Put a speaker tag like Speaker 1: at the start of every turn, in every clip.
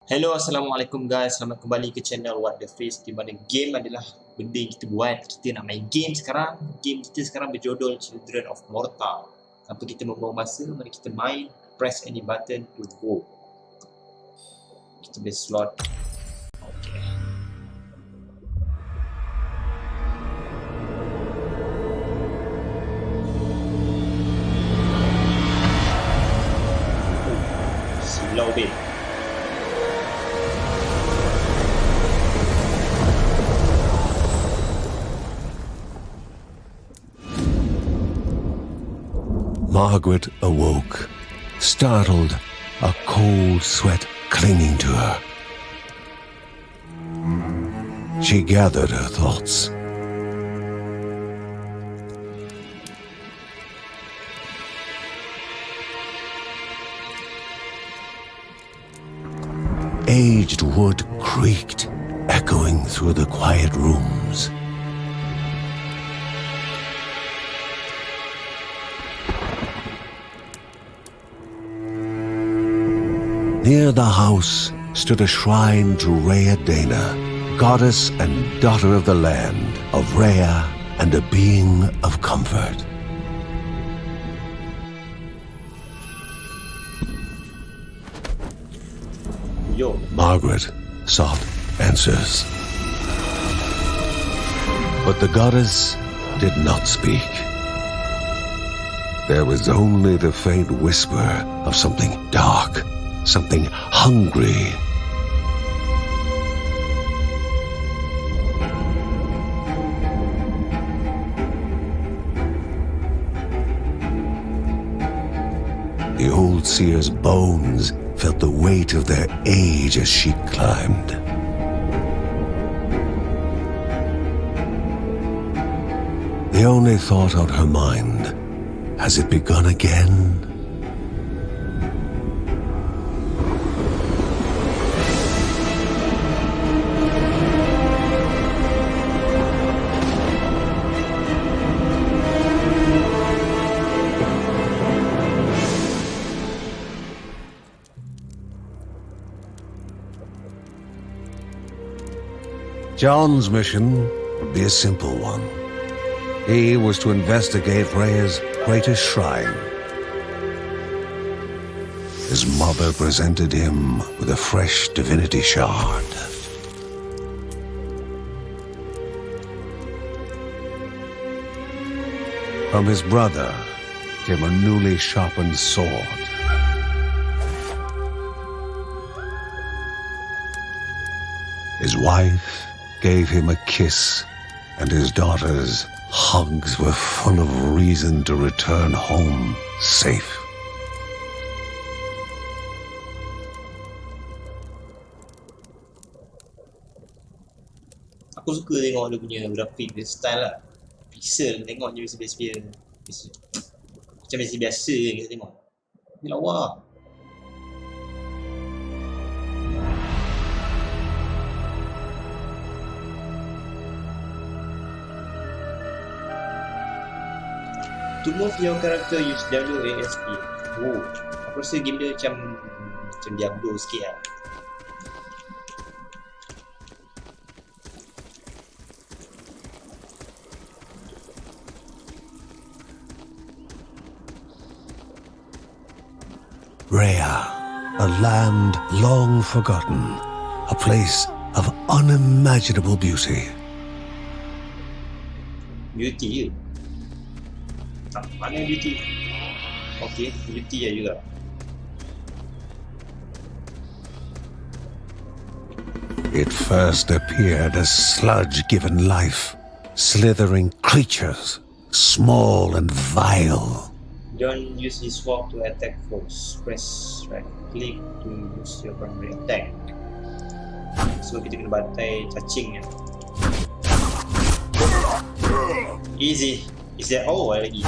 Speaker 1: Hello, Assalamualaikum guys. Selamat kembali ke channel What The Face, di mana game adalah benda yang kita buat. Kita nak main game sekarang. Game kita sekarang berjudul Children of Morta. Tanpa kita membuang masa, mari kita main. Press any button to go. Kita boleh slot. Okay. Silau babe.
Speaker 2: Margaret awoke, startled, a cold sweat clinging to her. She gathered her thoughts. Aged wood creaked, echoing through the quiet rooms. Near the house stood a shrine to Rhea Dana, goddess and daughter of the land, of Rhea and a being of comfort.
Speaker 1: Yo.
Speaker 2: Margaret sought answers. But the goddess did not speak. There was only the faint whisper of something dark, something hungry. The old seer's bones felt the weight of their age as she climbed. The only thought on her mind, has it begun again? John's mission would be a simple one. He was to investigate Rhea's greatest shrine. His mother presented him with a fresh divinity shard. From his brother came a newly sharpened sword. His wife gave him a kiss, and his daughter's hugs were full of reason to return home safe.
Speaker 1: Aku suka tengok dia punya grafik, dia style lah. Pixel tengok je biasa-biasa. Macam biasa-biasa kita tengok. Ni lawa. To move your character, use WASD. Oh, aku rasa game dia macam Diablo sikit lah.
Speaker 2: Rhea, a land long forgotten, a place of unimaginable beauty.
Speaker 1: Beauty je. Mana beauty? Okay, beauty ya juga.
Speaker 2: It first appeared as sludge given life, slithering creatures, small and vile.
Speaker 1: Don't use his sword to attack foes. Press right click to use your primary attack. So kita kena bantai cacing ya. Easy. Is there lagi?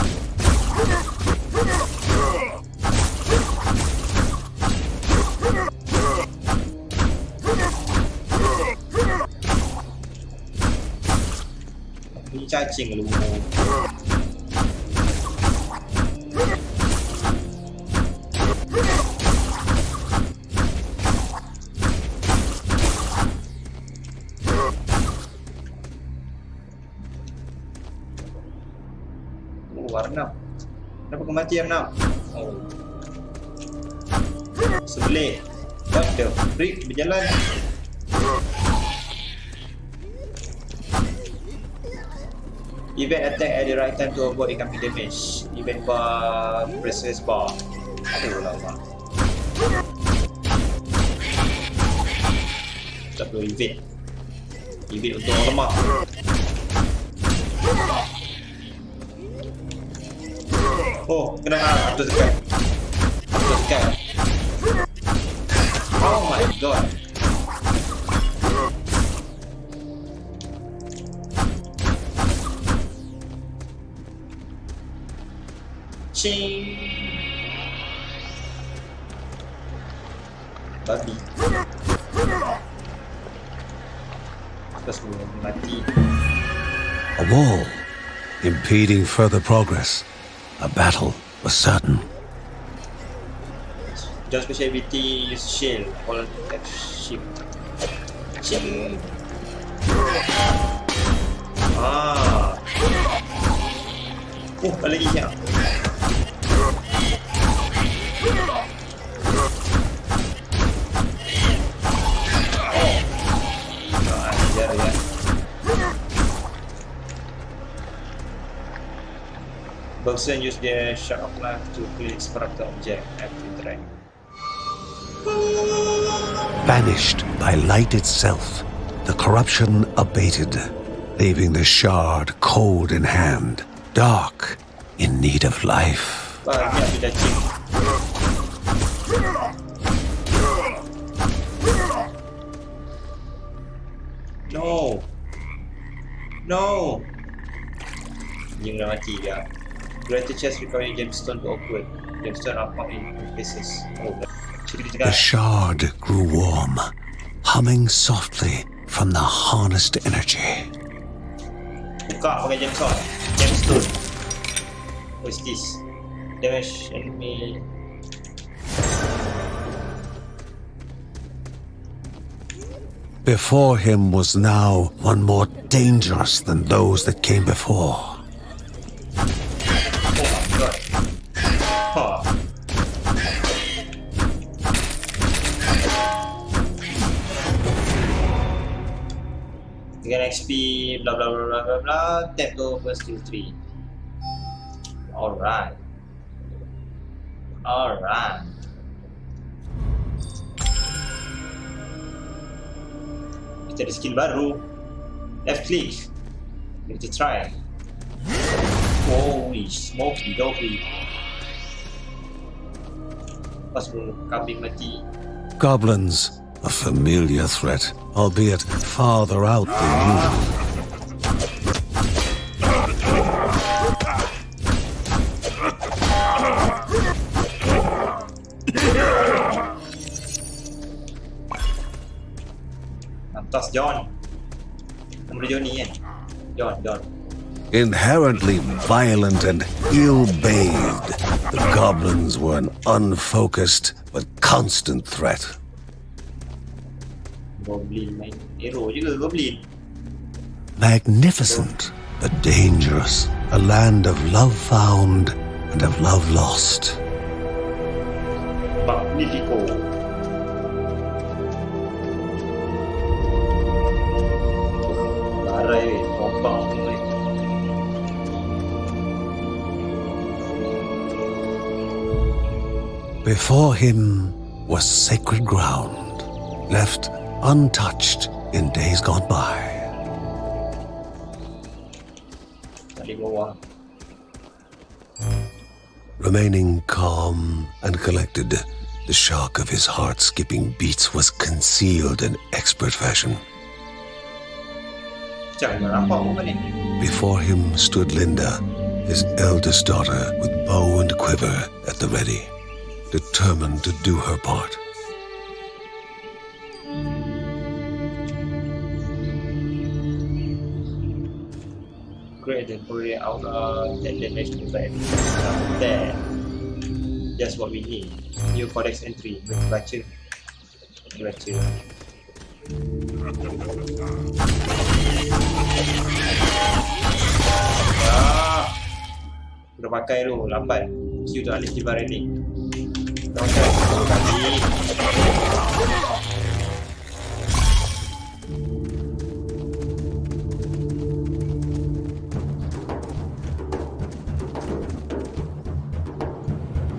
Speaker 1: Ini cacing lu. Arnab. Kenapa kau mati Arnab? Oh. Sebelah. What the freak? Berjalan. Event attack at the right time to avoid incoming damage. Event bar, press bar. Aduh lama. Tak perlu event. Event untuk orang lemah. Oh, kena auto tekan. Auto tekan. Oh my god. Ching. Babi. Terus mati.
Speaker 2: A wall, impeding further progress. A battle was certain.
Speaker 1: Just special ability, use shield, hold F shift. Shield. Ah. Oh, ada lagi ya. Ajar ya. Boxer use their shot of life to kill corrupted object after interact.
Speaker 2: Banished by light itself, the corruption abated, leaving the shard cold in hand, dark, in need of life.
Speaker 1: Banyak sudah cik. No. No. Dia dah mati dia. Greater chest requiring gemstone to operate. Gemstone are found in places. Oh,
Speaker 2: the shard grew warm, humming softly from the harnessed energy.
Speaker 1: Buka pakai gemstone. Gemstone. What's this? Damage enemy.
Speaker 2: Before him was now one more dangerous than those that came before.
Speaker 1: Huh. Get XP, blah blah blah blah blah blah. Tap over skill 3. Alright. Alright. Kita ada skill baru. Left click. Kita try. Holy smoky doggy. Pas kambing mati.
Speaker 2: Goblins, a familiar threat, albeit farther out than usual.
Speaker 1: Lantas John. Nama dia Johnny kan? John.
Speaker 2: Inherently violent and ill-bathed, the goblins were an unfocused but constant threat.
Speaker 1: Goblin main hero juga Goblin.
Speaker 2: Magnificent but dangerous, a land of love found and of love lost.
Speaker 1: Magnifico. Barai tombang ni.
Speaker 2: Before him was sacred ground, left untouched in days gone by.
Speaker 1: Tadi bawah.
Speaker 2: Remaining calm and collected, the shock of his heart-skipping beats was concealed in expert fashion.
Speaker 1: Jangan nampak apa ni.
Speaker 2: Before him stood Linda, his eldest daughter, with bow and quiver at the ready, determined to do her part.
Speaker 1: Great and Korea aura that damage to the there. Just what we need. New codex entry. Baca. Udah pakai lu, lambat. Q tu alih tiba ready. Pakai lagi.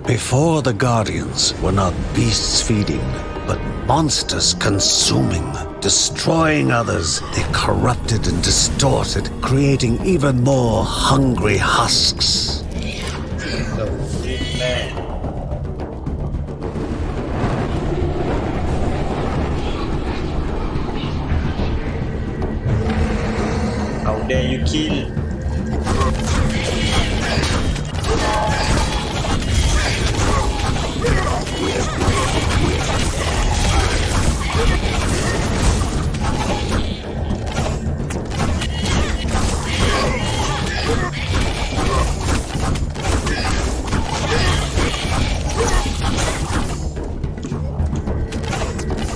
Speaker 2: Before, the Guardians were not beasts feeding, but monsters consuming, destroying others. They corrupted and distorted, creating even more hungry husks.
Speaker 1: The freak man. How dare you kill?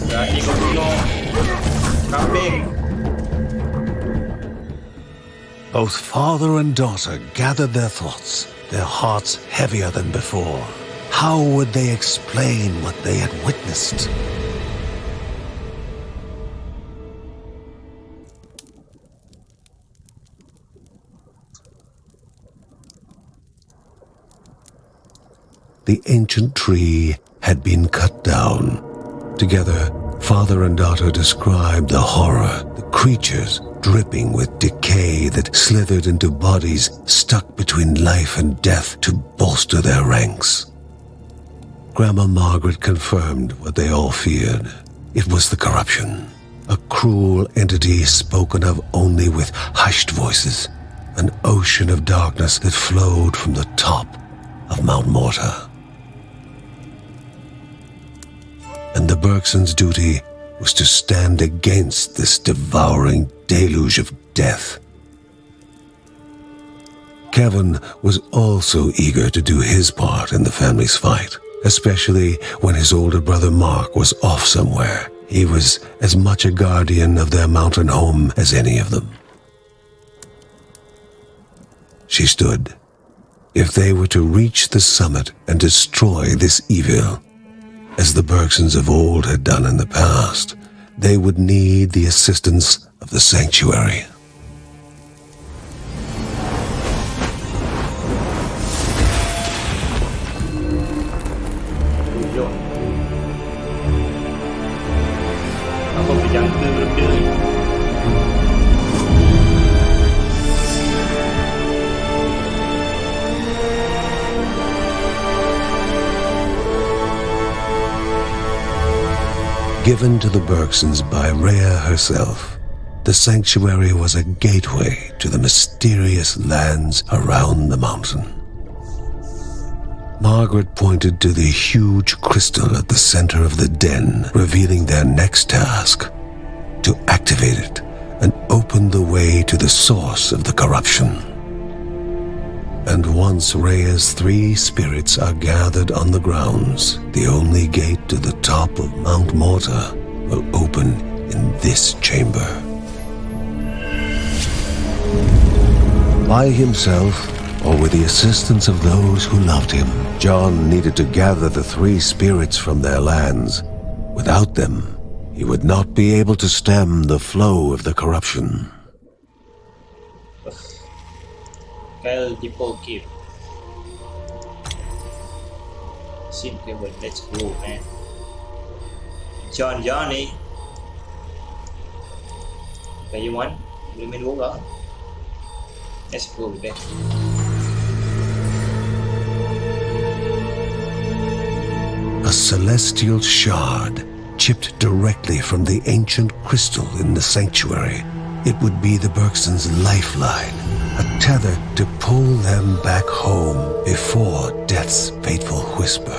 Speaker 1: Berani kau bunuh kambing.
Speaker 2: Both father and daughter gathered their thoughts, their hearts heavier than before. How would they explain what they had witnessed? The ancient tree had been cut down. Together, father and daughter described the horror, the creatures dripping with decay that slithered into bodies stuck between life and death to bolster their ranks. Grandma Margaret confirmed what they all feared. It was the corruption, a cruel entity spoken of only with hushed voices, an ocean of darkness that flowed from the top of Mount Morta. And the Bergsons' duty was to stand against this devouring deluge of death. Kevin was also eager to do his part in the family's fight, especially when his older brother Mark was off somewhere. He was as much a guardian of their mountain home as any of them. She stood. If they were to reach the summit and destroy this evil, as the Bergsons of old had done in the past, they would need the assistance of the sanctuary.
Speaker 1: Tunjuk. Apa berjangka benda ni?
Speaker 2: Given to the Bergsons by Rhea herself, the sanctuary was a gateway to the mysterious lands around the mountain. Margaret pointed to the huge crystal at the center of the den, revealing their next task: to activate it and open the way to the source of the corruption. And once Rhea's 3 spirits are gathered on the grounds, the only gate to the top of Mount Morta will open in this chamber. By himself, or with the assistance of those who loved him, John needed to gather the 3 spirits from their lands. Without them, he would not be able to stem the flow of the corruption.
Speaker 1: Kyle Depot Cave. Simple, let's go, man. Johnny. Okay, you want? Boleh main bola? Let's go, man.
Speaker 2: A celestial shard chipped directly from the ancient crystal in the sanctuary. It would be the Bergsons' lifeline, a tether to pull them back home before death's fateful whisper.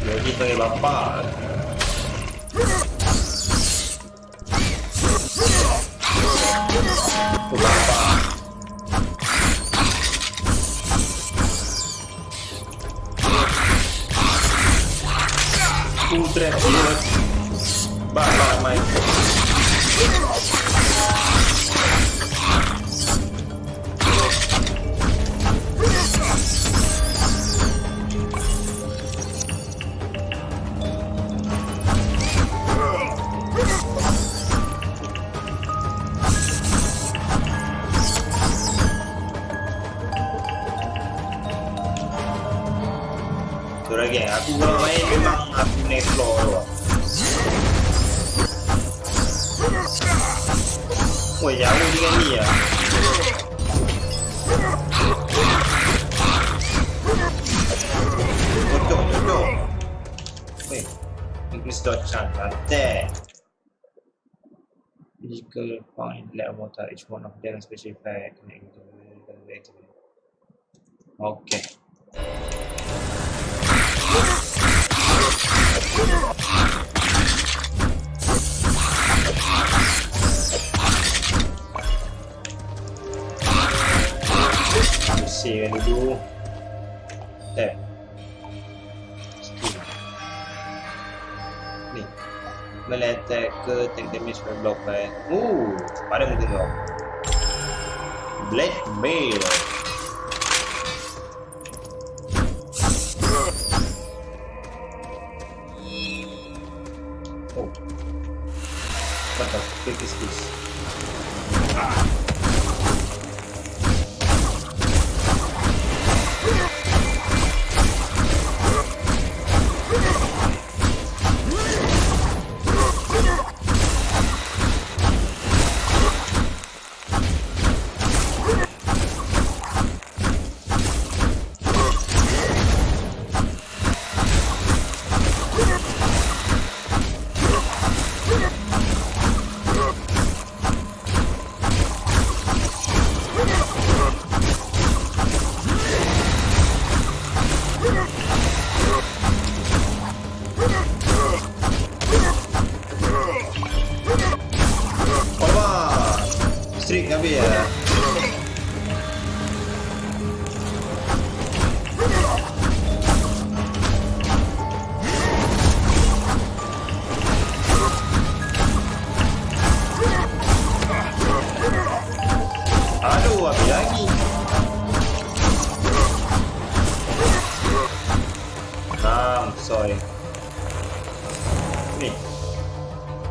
Speaker 1: Lagi panggil bapak. Oh, bapak. Trap dia. Bapak main. Tu lagi, aku kalau main memang aku naik floor tu. Oh, jauh dengan ni ya. Jodoh. Weh, increase dodge chance. Santai. Physical point, let Morta each one of them special effect. Okay. Bersihkan dulu. Tap. Skill. Ni. Melee attack ke take damage by block by. Pada mungkin kau. Blackmail. Oh. What the frick is this? Strik habis ya. Aduh, habis lagi. Sorry. Ni.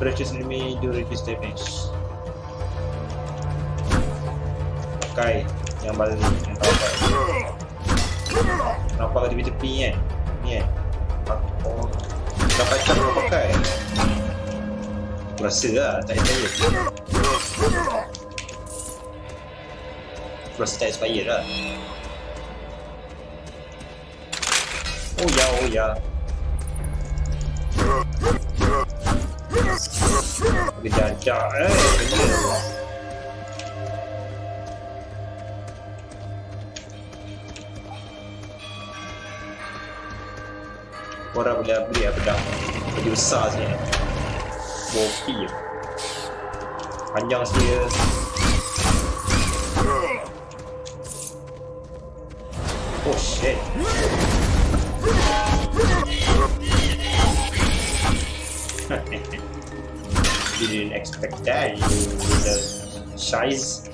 Speaker 1: Purchase enemy do reduce damage. Pakai yang balik yang kau pakai. Nampak kat tepi-tepi kan? Ni kan? Oh, dapat cara kau pakai. Aku rasa lah tak expire. Aku rasa tak expire lah. Oh ya. Dia jajak bener. Orang boleh beli pedang baju besar sini. Bopi je. Panjang sikit. Oh shit. Didn't expect that, you little shiz.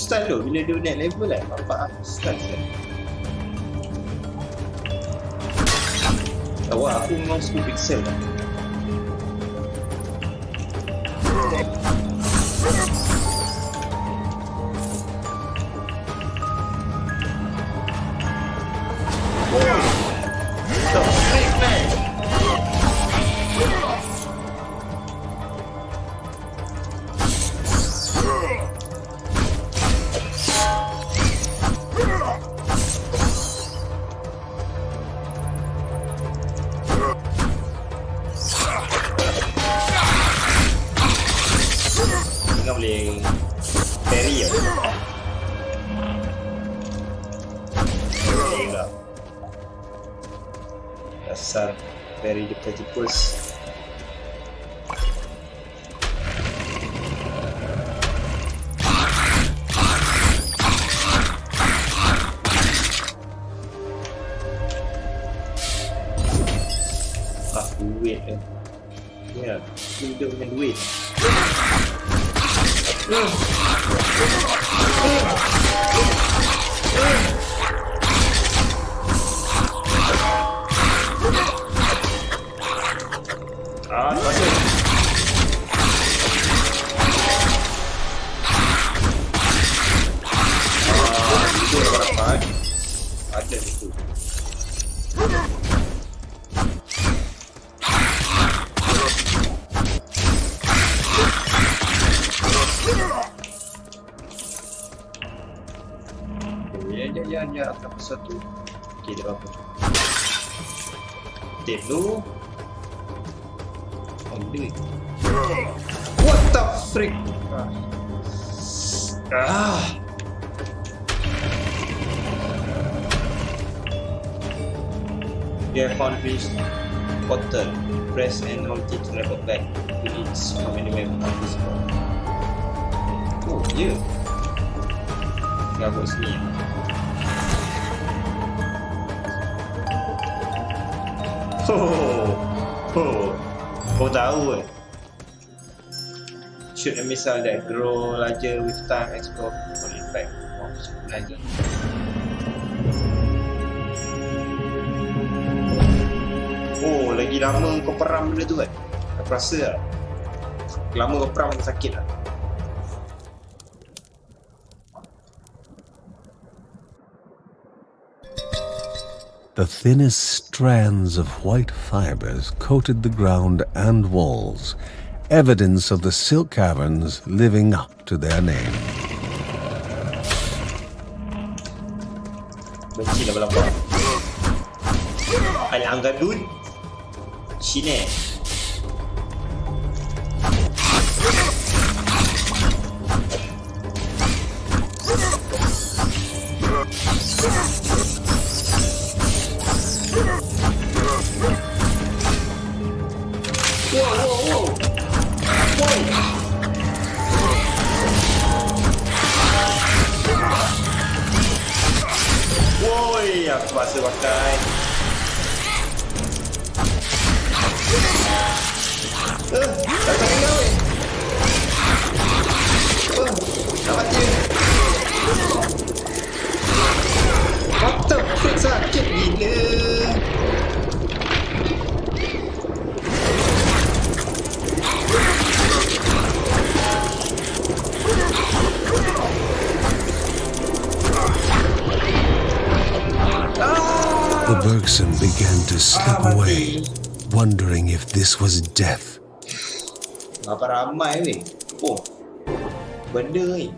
Speaker 1: Stun tu bila dia naik level kan nampak stun. Awak aku memang 10 pixel lah. boleh parry ya. Gila. Dasar parry dia tipus. Duit ya, hidup dengan duit. Masuk. Itu berapa? Ada itu. Ya, apa satu. Okey, dah apa. Tip dulu. Oh, ini. What the freak? You have found this portal. Press and hold it to level back. Release from anywhere from this point. Oh, yeah. Gabut sini. Kau tahu shoot a missile that grow larger with time, explode for impact. Larger. Lagi lama kau peram benda tu kan? Aku rasa lah lama kau peram kau sakit lah.
Speaker 2: The thinnest strands of white fibers coated the ground and walls, evidence of the silk caverns living up to their name.
Speaker 1: Benci lah berlampau. Al-Anggadun Sini. Aku paksa pakai. Tak sakit kau weh. Nak mati. What the freak, sakit gila.
Speaker 2: The Bergson began to slip away, wondering if this was death.
Speaker 1: Apa ramai weh. Benda ni.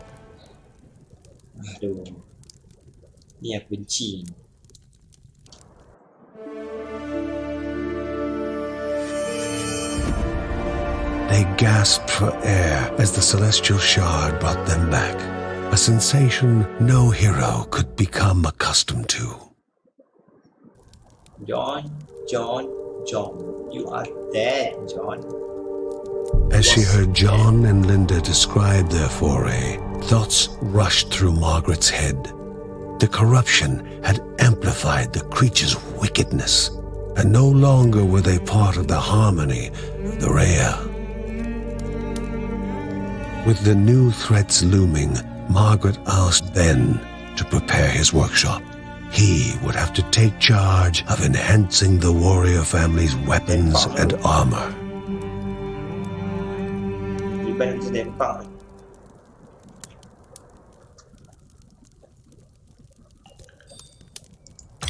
Speaker 1: Aduh. Ni aku benci.
Speaker 2: They gasped for air as the celestial shard brought them back, a sensation no hero could become accustomed to.
Speaker 1: John, you are dead, John.
Speaker 2: As she heard John and Linda describe their foray, thoughts rushed through Margaret's head. The corruption had amplified the creature's wickedness, and no longer were they part of the harmony of the Rhea. With the new threats looming, Margaret asked Ben to prepare his workshop. He would have to take charge of enhancing the warrior family's weapons and armor.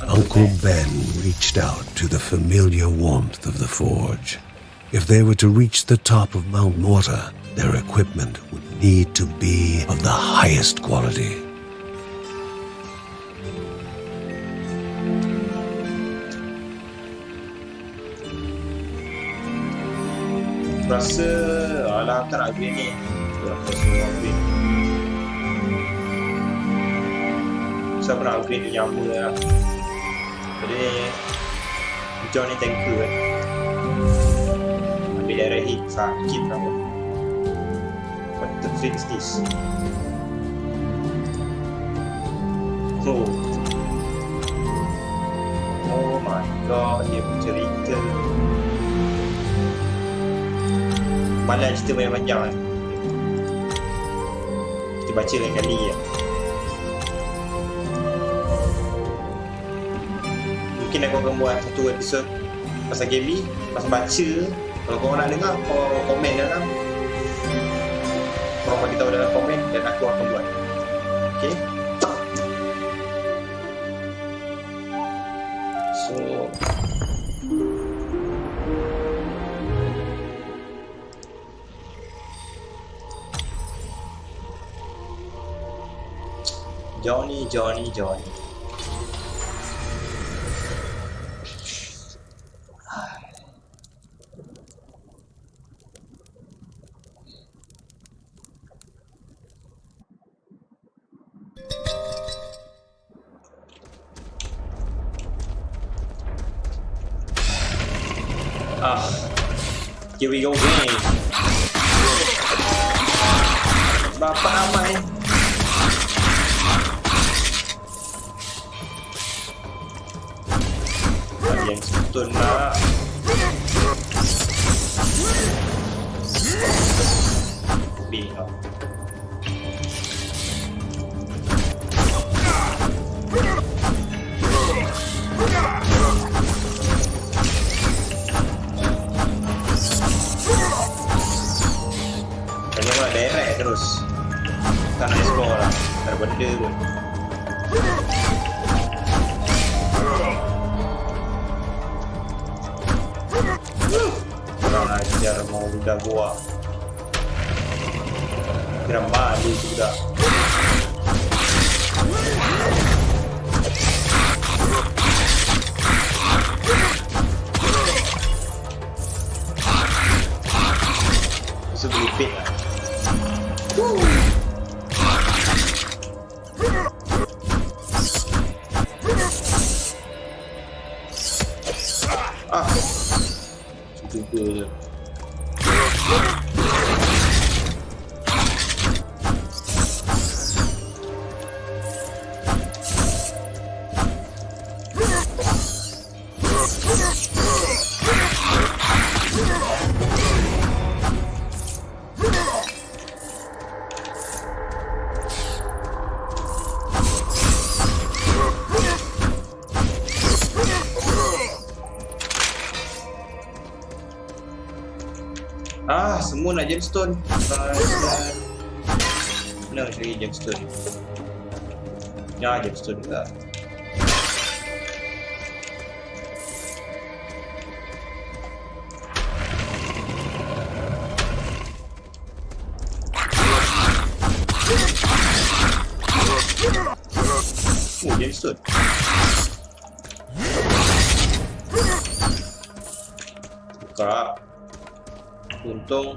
Speaker 2: Uncle Ben reached out to the familiar warmth of the forge. If they were to reach the top of Mount Morta, their equipment would need to be of the highest quality.
Speaker 1: Rasa alah tak nak duit ni. lah semua upgrade. Saya pernah upgrade tu nyama lah. Jadi John ni tanker kan. Ambil darah hit sakit lah. What the frick is this? Oh my god, dia bercerita. Malah cerita panjang-panjang kan. Kita baca lain kali ya. Mungkin aku akan buat satu episod pasal game ni, pasal baca. Kalau korang nak dengar, korang komen dalam. Korang bagi tahu dalam komen dan aku akan buat. Okay? So Johnny. Here we go again. Bapak Amai. Yang setun lah. Bingung. Tengok direct terus. Tak nak explore lah. Tak ada benda pun. Kurang ajar mau budak gua. Kira malu sudah. Bisa berlipit lah. Cuba je. Semua nak gemstone. Mana cari gemstone? Ya, gemstone juga. Gemstone. Buka. Untung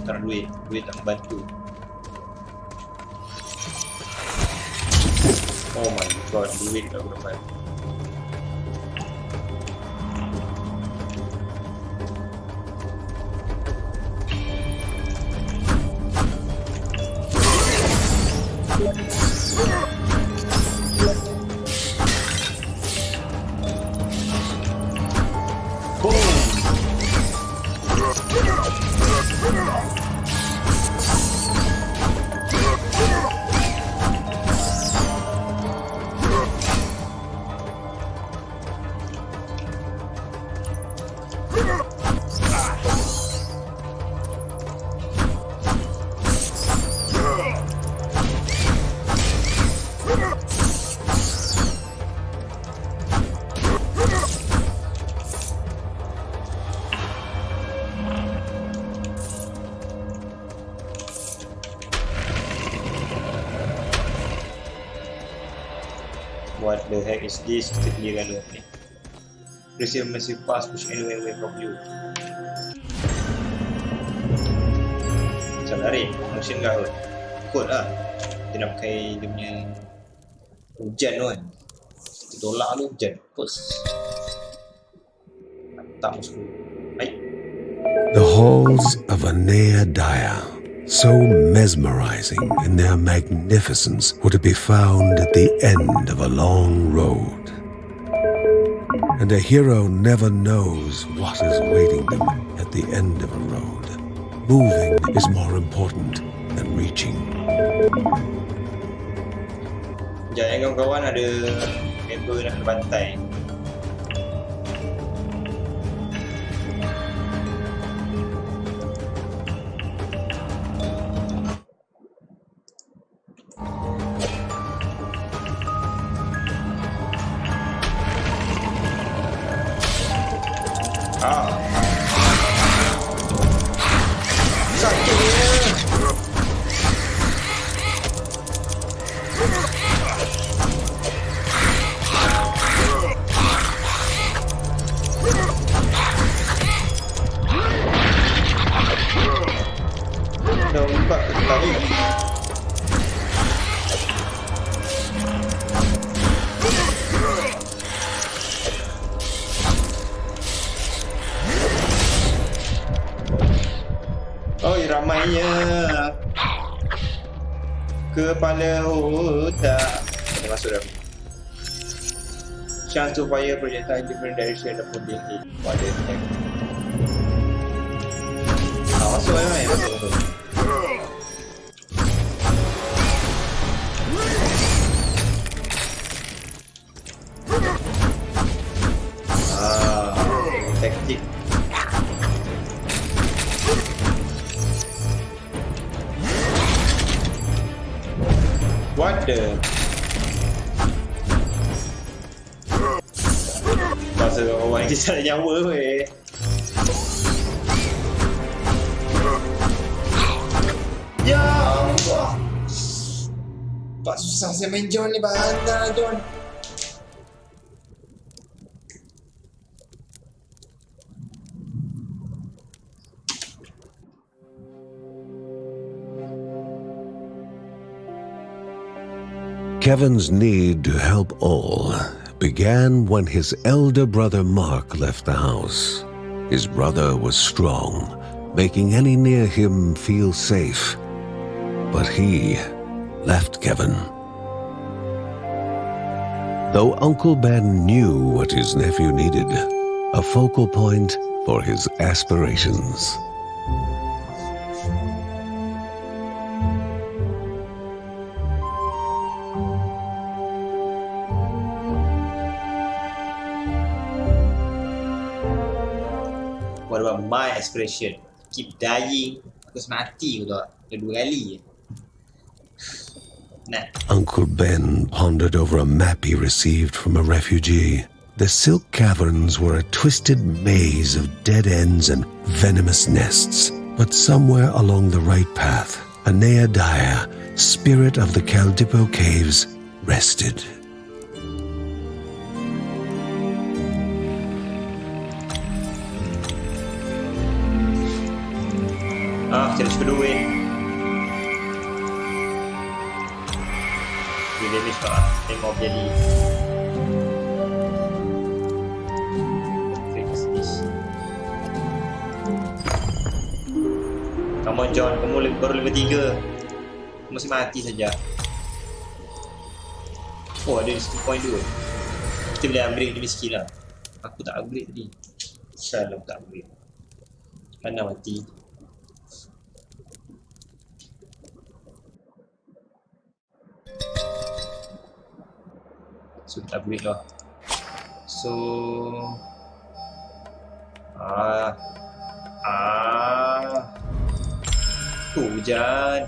Speaker 1: tak ada duit tak membantu. Oh my god, duit tak dapat. What the heck is this? Kita clearkan dulu ni. Receive massive pass push anywhere away from you. Macam Tak larin. Motion kau kot lah. Kita nak pakai dia punya hujan tu kan. Kita tolak tu hujan. First. Mantap musuh. Baik.
Speaker 2: The halls of Anea Daya, so mesmerizing in their magnificence, were to be found at the end of a long road. And a hero never knows what is waiting them at the end of a road. Moving is more important than reaching.
Speaker 1: Jangan kawan-kawan ada member nak kena bantai. Ramainya kepala otak. Kita masuk dalam. Chance to fire projectile in different direction ataupun being hit pada attack. Masuk lah yang masuk. Taktik. What the? Masa orang ni tak ada nyawa weh. Ya Allah. Pak susah saya main John ni, mana John?
Speaker 2: Kevin's need to help all began when his elder brother Mark left the house. His brother was strong, making any near him feel safe. But he left Kevin. Though Uncle Ben knew what his nephew needed, a focal point for his aspirations.
Speaker 1: What about my aspiration? Keep dying. Aku mati aku tak. Dah 2 kali je. Nah.
Speaker 2: Uncle Ben pondered over a map he received from a refugee. The Silk Caverns were a twisted maze of dead ends and venomous nests. But somewhere along the right path, Anea Daya, spirit of the Caldipo Caves, rested.
Speaker 1: Kita suka duit. Dia damage tak lah. Tengok jadi come on John, kamu baru level 3. Kamu masih mati saja. Oh, ada skill point 2. Kita boleh upgrade demi skill lah. Aku tak upgrade tadi. Salah aku tak upgrade. Kerana mati. So kita upgrade lah. So hujan.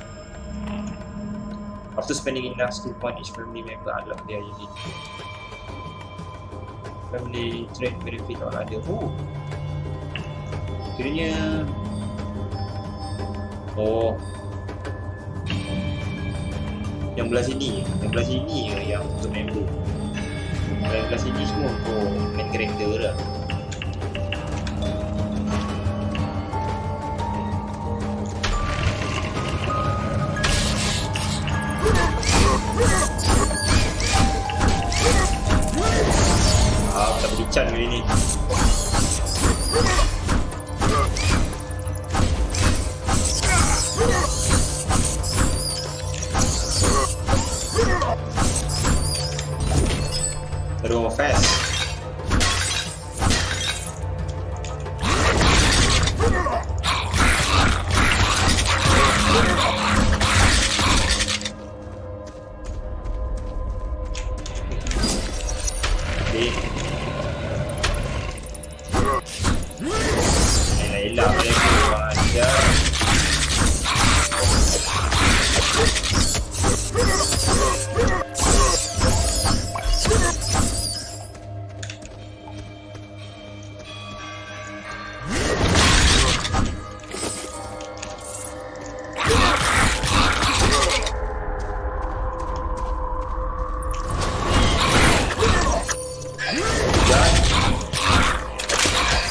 Speaker 1: After spending enough skill point, each family member adalah dia yang ini. Family trade benefit orang ada. Oh, kiranya yang belah sini yang untuk member. Yang belah sini semua untuk main character lah. macan kali ni. Terus fast. Elak boleh kurang ajar.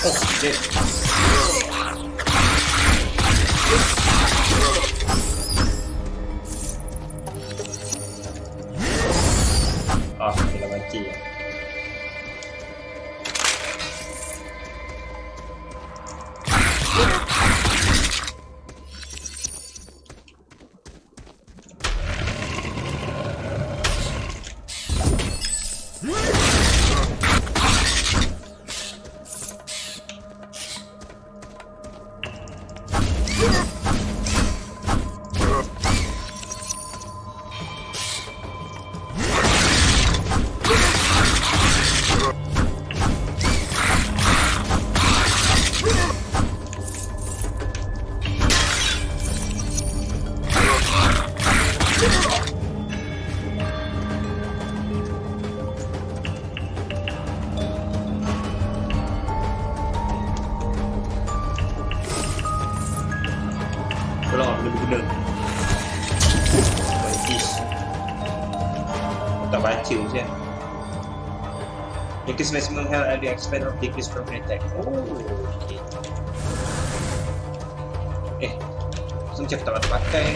Speaker 1: Oh, shit. Kena mati ya. Tolong boleh berguna. Bagus. Tak baca je. Increase maximum health and the expand of decrease from attack. Oh, okay. Macam aku tak nak pakai.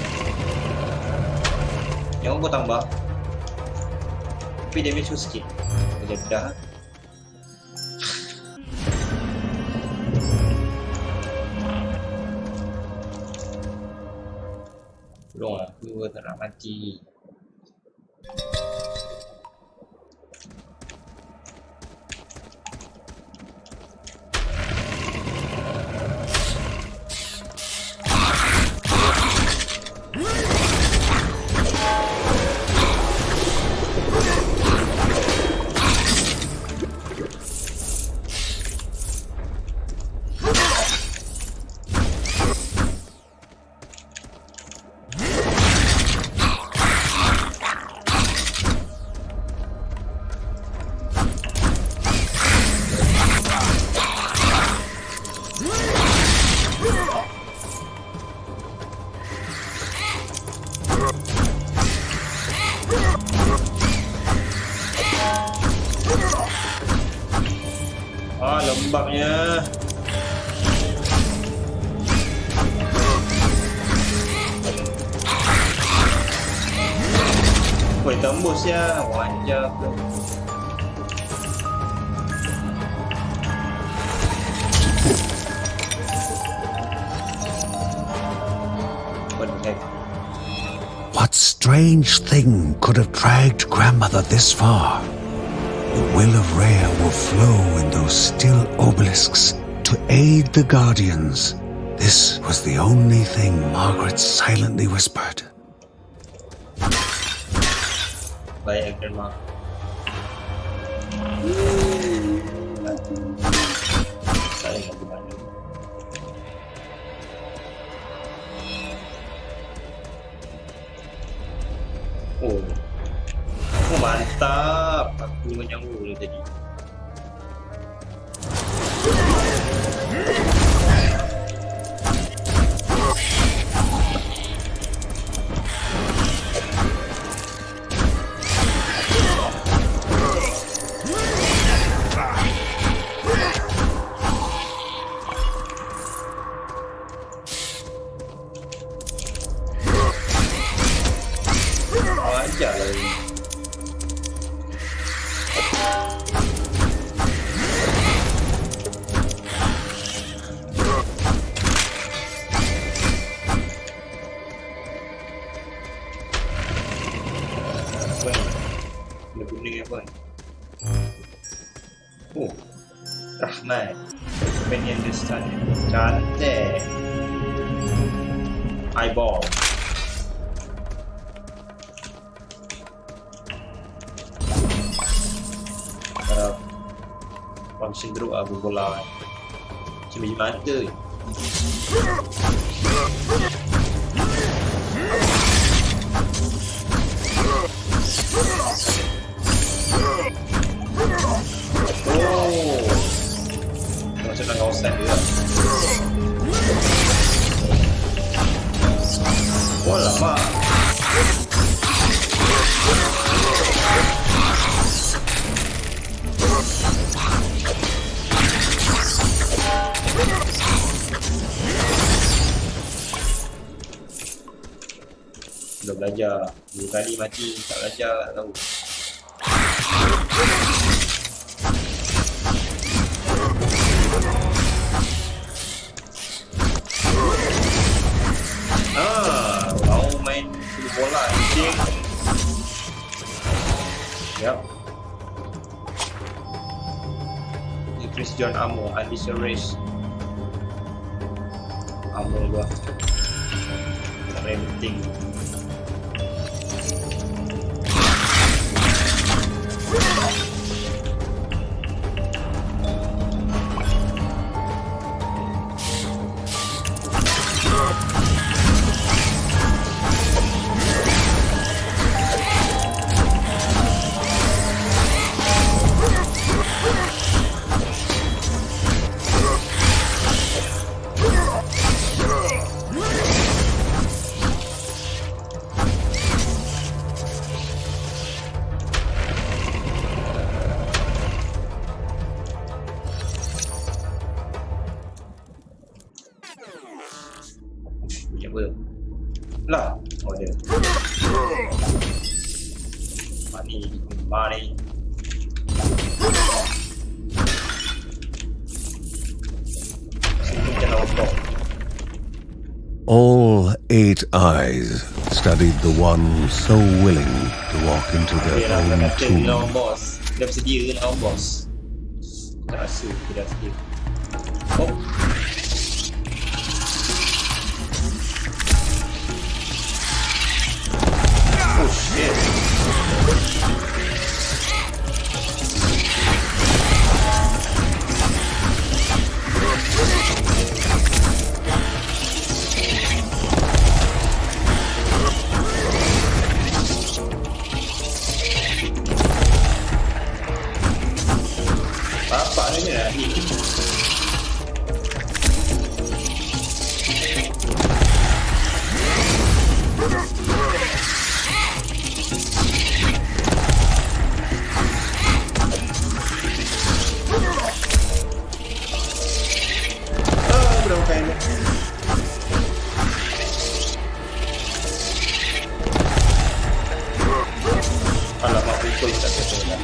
Speaker 1: Yang aku tambah. Tapi damage tu sikit. Sekejap dah. Tolong aku tak nak mati. Lembabnya. Woi, tembus ya, wajar tu.
Speaker 2: What strange thing could have dragged grandmother this far? The will of Rhea will flow in those still obelisks to aid the Guardians. This was the only thing Margaret silently whispered.
Speaker 1: Baik, Grandma. Saya nak gimana? Oh, mantap. Aku menyambut tadi. Ajar lah ini. guna apa? Oh, Rahman. Companion Destan. Cantik. Eyeball. Function teruk lah bola kan. Macam biji mata je. Oh, macam dalam kawasan dia lah. Oh lama. Dah belajar 2 kali mati, tak belajar tak tahu. Mau main full bola anjing. Yap. Increase John ammo, unleash a race. Ammo gua. Tak main penting. Apa? Lah, oh dia. Money.
Speaker 2: All 8 eyes studied the one so willing to walk into their own tomb.
Speaker 1: Boss. Dah bersedia ke lawan bos? Tak rasa dia dah sedia. Oh. Oh shit. Bapak ni dah hit. Berapa kali? Alamak, pukul tak betul lah.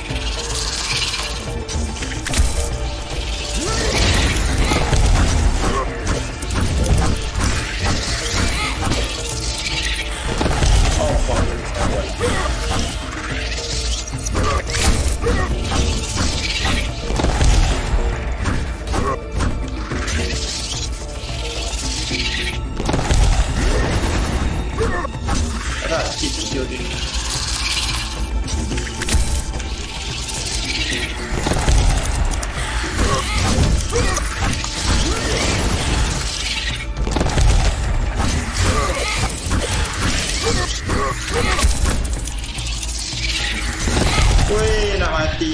Speaker 1: Video dia. Weh, nak mati.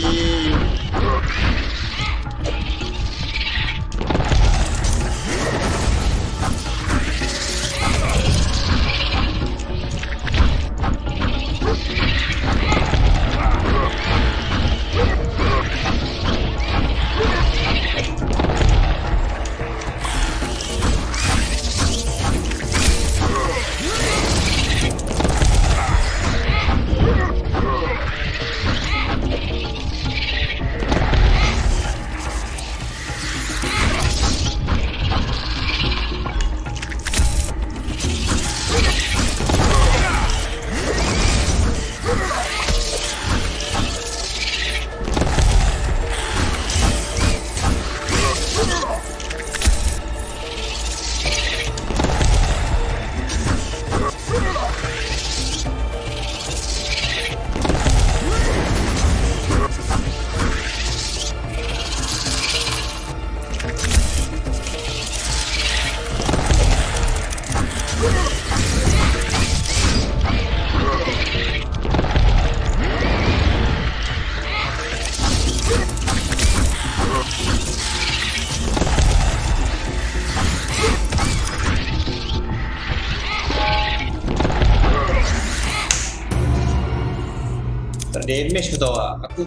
Speaker 1: Tak damage kau tahu tak? Aku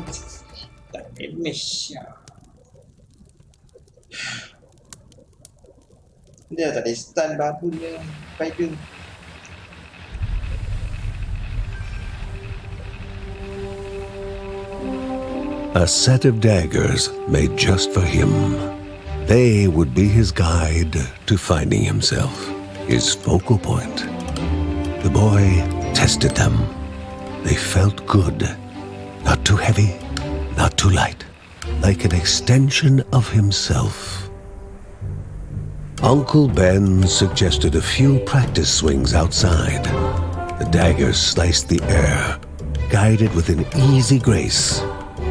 Speaker 1: tak damage ya. Dia tak ada stun babu dia. Spider.
Speaker 2: A set of daggers made just for him. They would be his guide to finding himself, his focal point. The boy tested them. They felt good. Not too heavy, not too light. Like an extension of himself. Uncle Ben suggested a few practice swings outside. The daggers sliced the air, guided with an easy grace.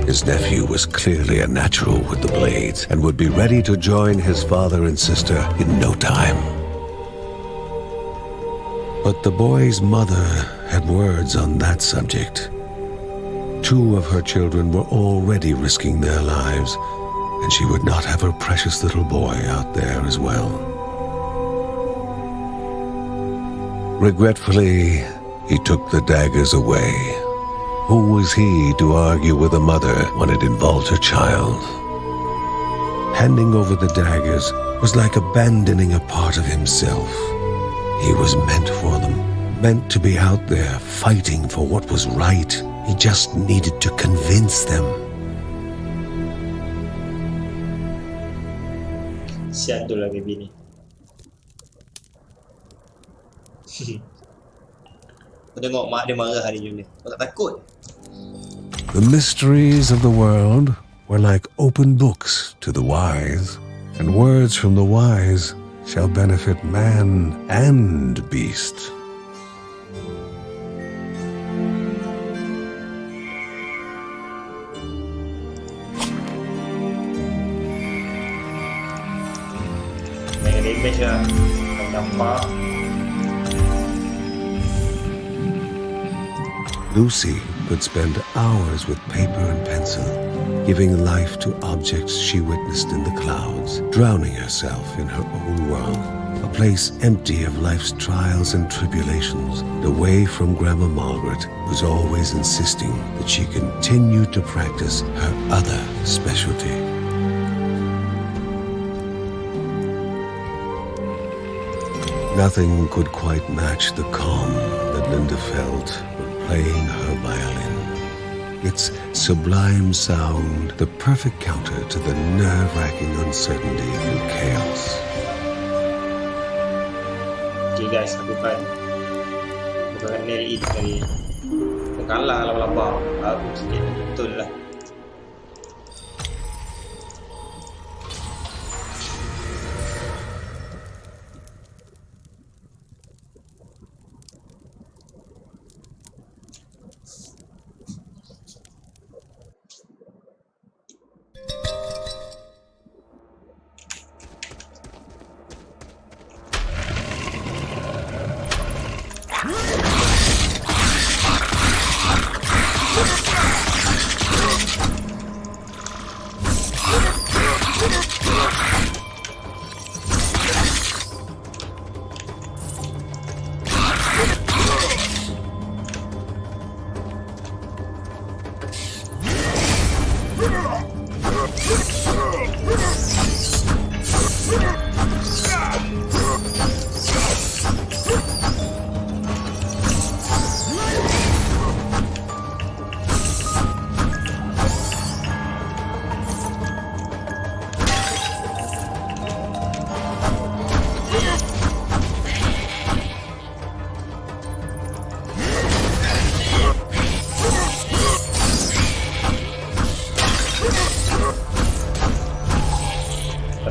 Speaker 2: His nephew was clearly a natural with the blades and would be ready to join his father and sister in no time. But the boy's mother had words on that subject. 2 of her children were already risking their lives, and she would not have her precious little boy out there as well. Regretfully, he took the daggers away. Who was he to argue with a mother when it involved her child? Handing over the daggers was like abandoning a part of himself. He was meant for them, meant to be out there fighting for what was right. He just needed to convince them.
Speaker 1: Sian tu lah baby ni. Kau tengok mak dia marah hari ni. Kau tak takut?
Speaker 2: The mysteries of the world were like open books to the wise, and words from the wise shall benefit man and beast.
Speaker 1: Main damage lah. Kau nampak.
Speaker 2: Lucy could spend hours with paper and pencil, giving life to objects she witnessed in the clouds, drowning herself in her own world, a place empty of life's trials and tribulations. Away from Grandma Margaret, who was always insisting that she continue to practice her other specialty. Nothing could quite match the calm that Linda felt playing her violin. Its sublime sound, the perfect counter to the nerve-wracking uncertainty and chaos.
Speaker 1: Okay guys, aku kan nail it kali. Aku kalah laba-laba. Aku sikit betul lah.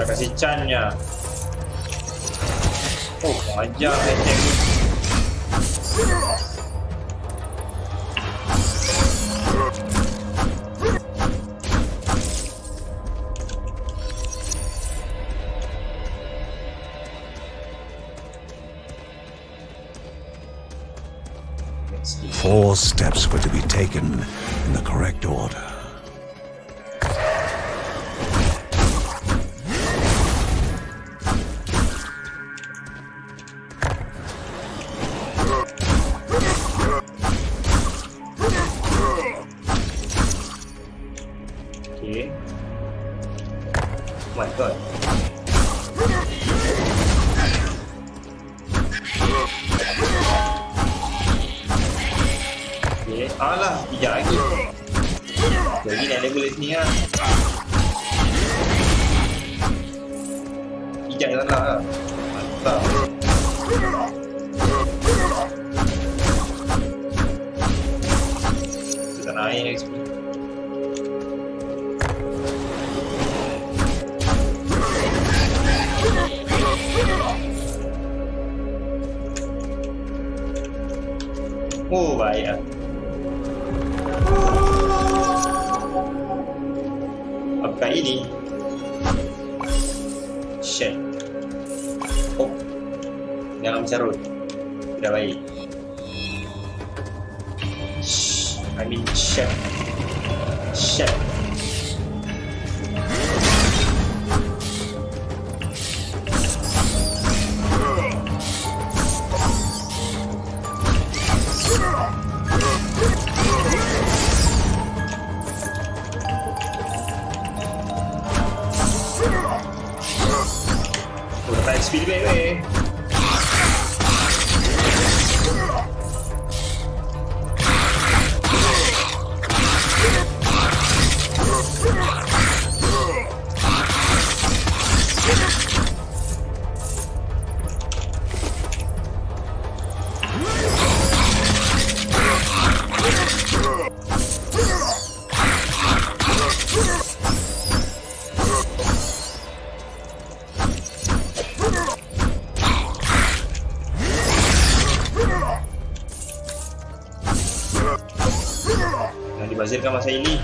Speaker 1: Kasih Chan-nya. Oh, ajar attack ni.
Speaker 2: Four steps were to be taken in the correct order.
Speaker 1: Alah, pijak lagi. Lagi nak level sini lah. Pijak salah lah. Mantap. Kita naik XP. Oh, baik lah. Apakah ini? Shit. Oh, jangan mencarut. Tidak baik. I mean shit. Shit. Dapat XP lebih weh. Yang dibazirkan masa ini.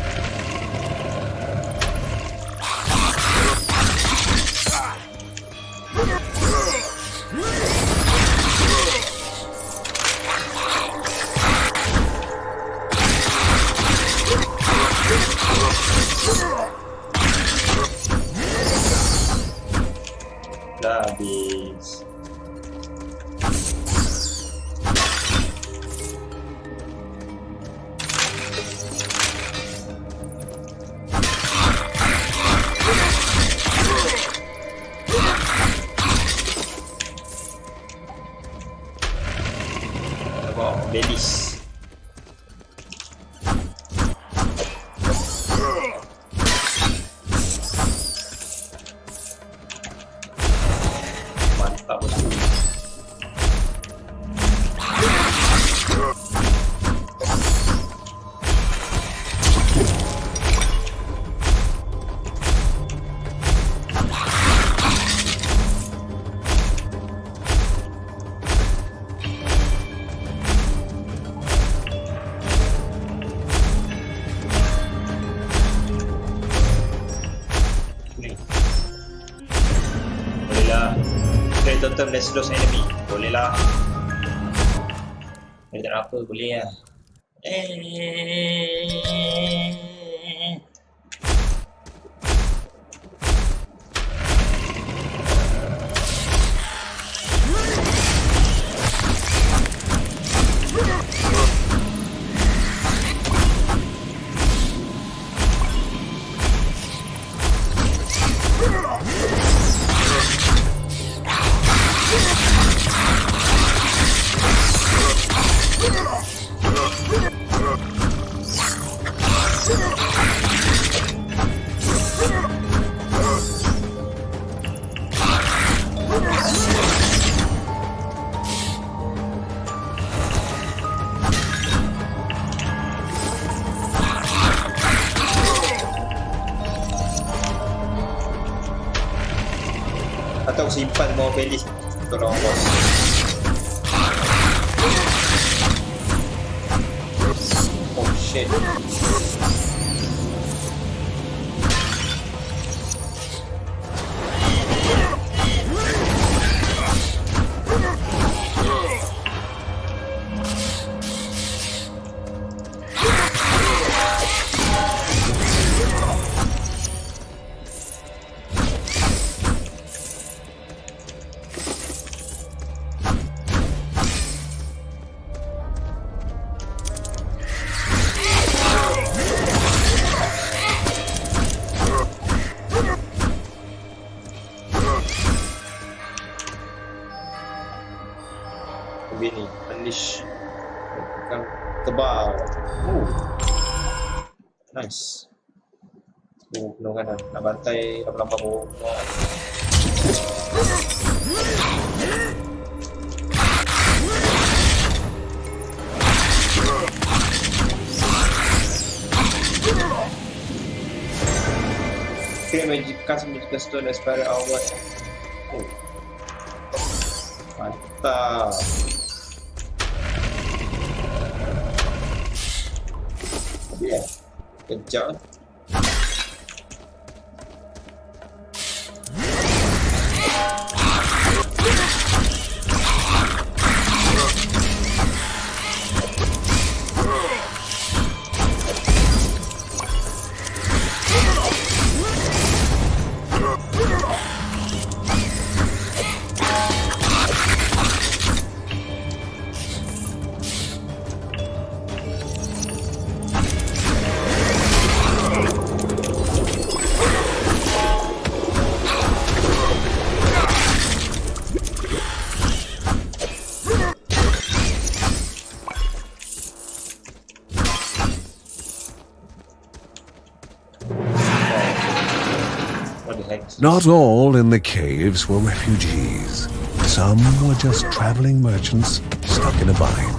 Speaker 1: Dah habis. Ladies. Mantap bosku. Bolehlah. Okay, totem let's lose enemy. Bolehlah. Tak ada apa, boleh lah. Atau simpan mau playlist tolong bos. Oh shit. Begini, unleash akan tebal. Oh, nice. Oh, penuh kanan. Nak bantai lama-lama oh. Create magical stone aspire outward. Oh, mantap. Yeah, kejap.
Speaker 2: Not all in the caves were refugees. Some were just traveling merchants stuck in a bind.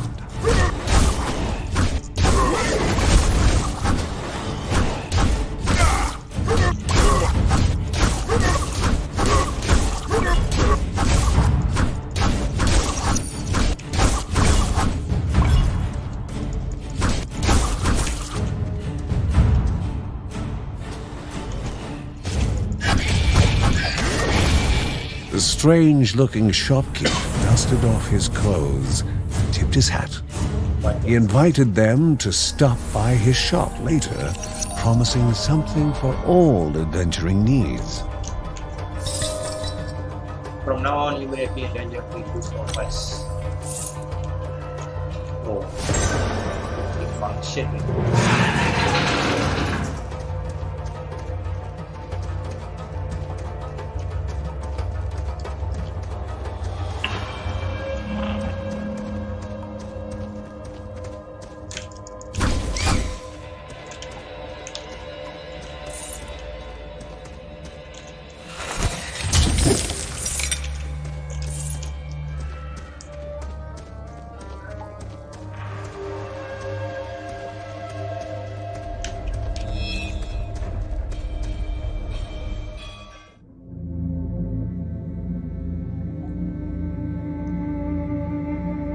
Speaker 2: The strange-looking shopkeeper dusted off his clothes and tipped his hat. He invited them to stop by his shop later, promising something for all adventuring needs.
Speaker 1: From now on, you will appear in danger of reduce or less. Oh, it function.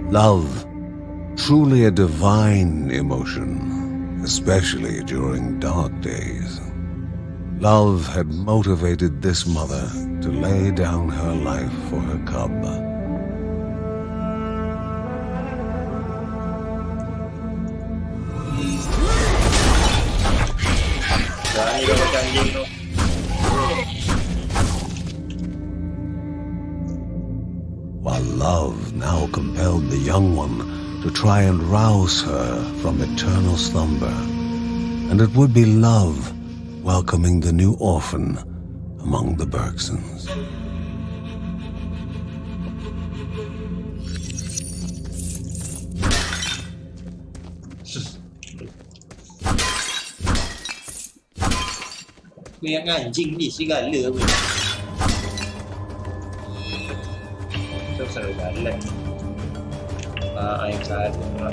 Speaker 2: Love, truly a divine emotion, especially during dark days. Love had motivated this mother to lay down her life for her cub. While love now compelled the young one to try and rouse her from eternal slumber, and it would be love welcoming the new orphan among the Bergsons.
Speaker 1: Yang anjing ni segala pun. Terus selalu jalan. Air satu pula.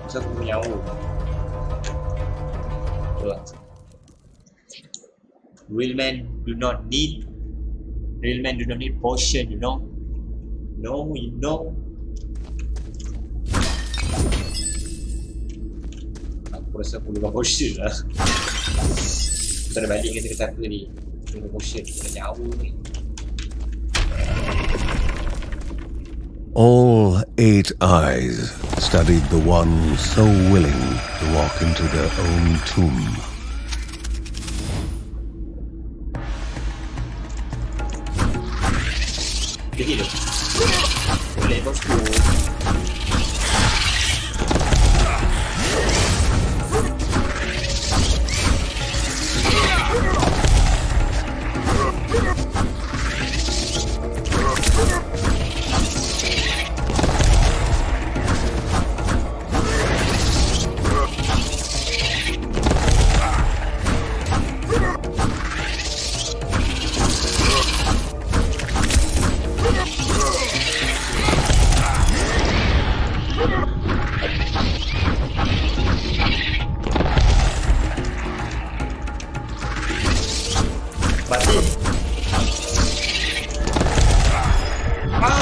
Speaker 1: Saya punya nyawa. Real men do not need potion, you know. No, you know. Aku rasa aku lupa potion lah. Kita dah balik kata-kata aku ni. Lupa potion, kita nyawa ni.
Speaker 2: All 8 eyes studied the one so willing to walk into their own tomb.
Speaker 1: Kita hidup. Boleh bosku.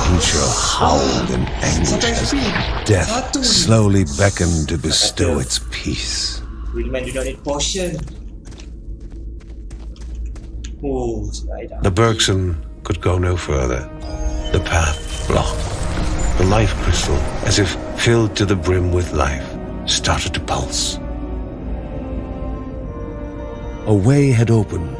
Speaker 2: Creature howled in anguish as death slowly beckoned to bestow its peace.
Speaker 1: Wheelman do not need potion. Oh,
Speaker 2: The Bergson could go no further. The path blocked. The life crystal, as if filled to the brim with life, started to pulse. A way had opened,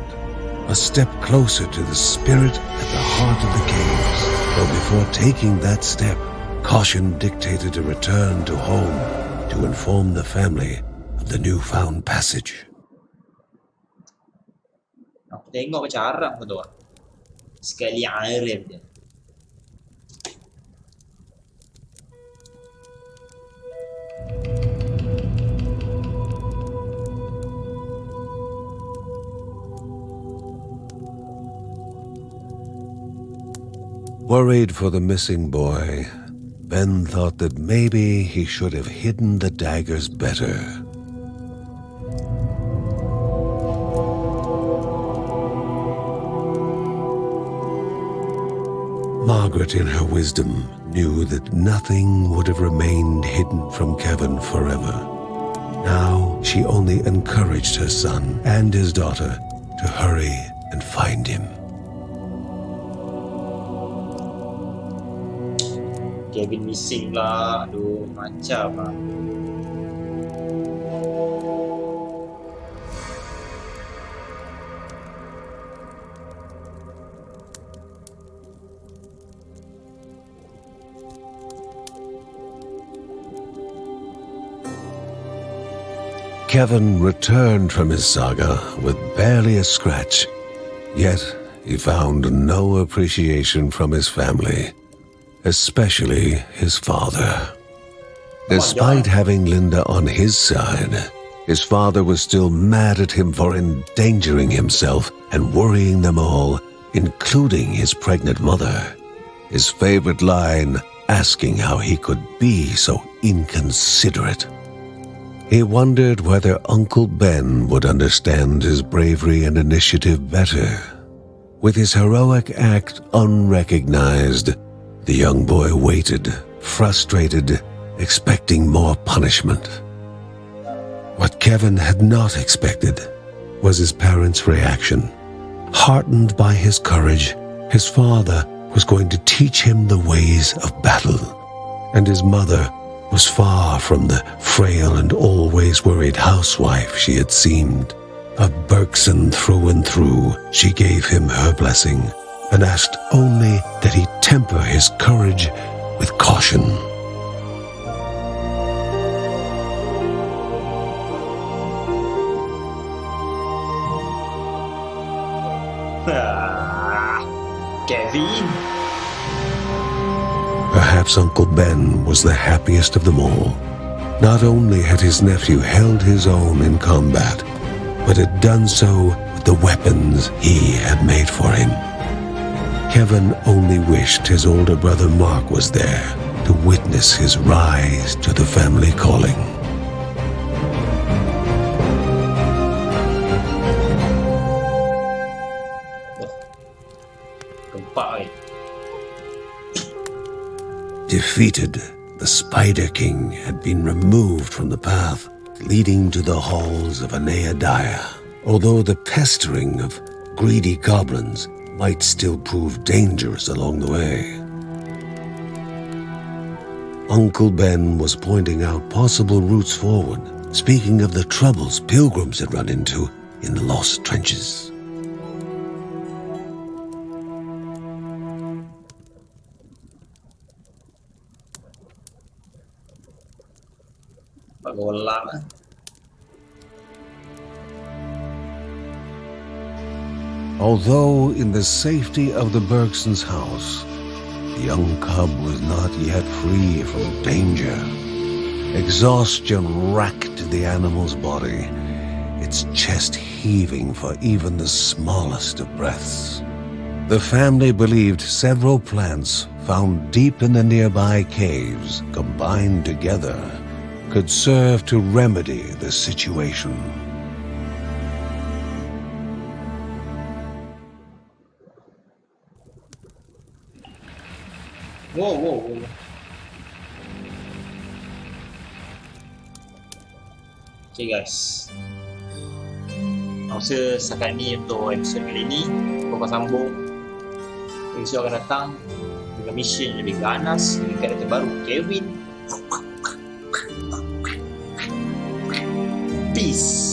Speaker 2: a step closer to the spirit at the heart of the caves. Though before taking that step, caution dictated a return to home to inform the family of the newfound passage.
Speaker 1: Aku tengok macam Arab pun tu. Sekali Arab dia.
Speaker 2: Worried for the missing boy, Ben thought that maybe he should have hidden the daggers better. Margaret, in her wisdom, knew that nothing would have remained hidden from Kevin forever. Now she only encouraged her son and his daughter to hurry and find him.
Speaker 1: Kevin missing lah. Aduh, macam lah.
Speaker 2: Kevin returned from his saga with barely a scratch, yet he found no appreciation from his family, especially his father. Despite having Linda on his side, his father was still mad at him for endangering himself and worrying them all, including his pregnant mother. His favorite line, asking how he could be so inconsiderate. He wondered whether Uncle Ben would understand his bravery and initiative better. With his heroic act unrecognized, the young boy waited, frustrated, expecting more punishment. What Kevin had not expected was his parents' reaction. Heartened by his courage, his father was going to teach him the ways of battle, and his mother was far from the frail and always worried housewife she had seemed. A Bergson through and through, she gave him her blessing and asked only that he temper his courage with caution.
Speaker 1: Kevin.
Speaker 2: Perhaps Uncle Ben was the happiest of them all. Not only had his nephew held his own in combat, but had done so with the weapons he had made for him. Kevin only wished his older brother Mark was there to witness his rise to the family calling. Defeated, the Spider King had been removed from the path leading to the halls of Aneadiah, although the pestering of greedy goblins might still prove dangerous along the way. Uncle Ben was pointing out possible routes forward, speaking of the troubles pilgrims had run into in the lost trenches.
Speaker 1: golak lah.
Speaker 2: Although in the safety of the Bergsons' house, the young cub was not yet free from danger. Exhaustion racked the animal's body, its chest heaving for even the smallest of breaths. The family believed several plants found deep in the nearby caves, combined together, could serve to remedy the situation.
Speaker 1: Wow. Okay guys, rasa setakat ni untuk episod kali ni. Kita sambung episod akan datang dengan mission lebih ganas, dengan karakter baru Kevin. Peace.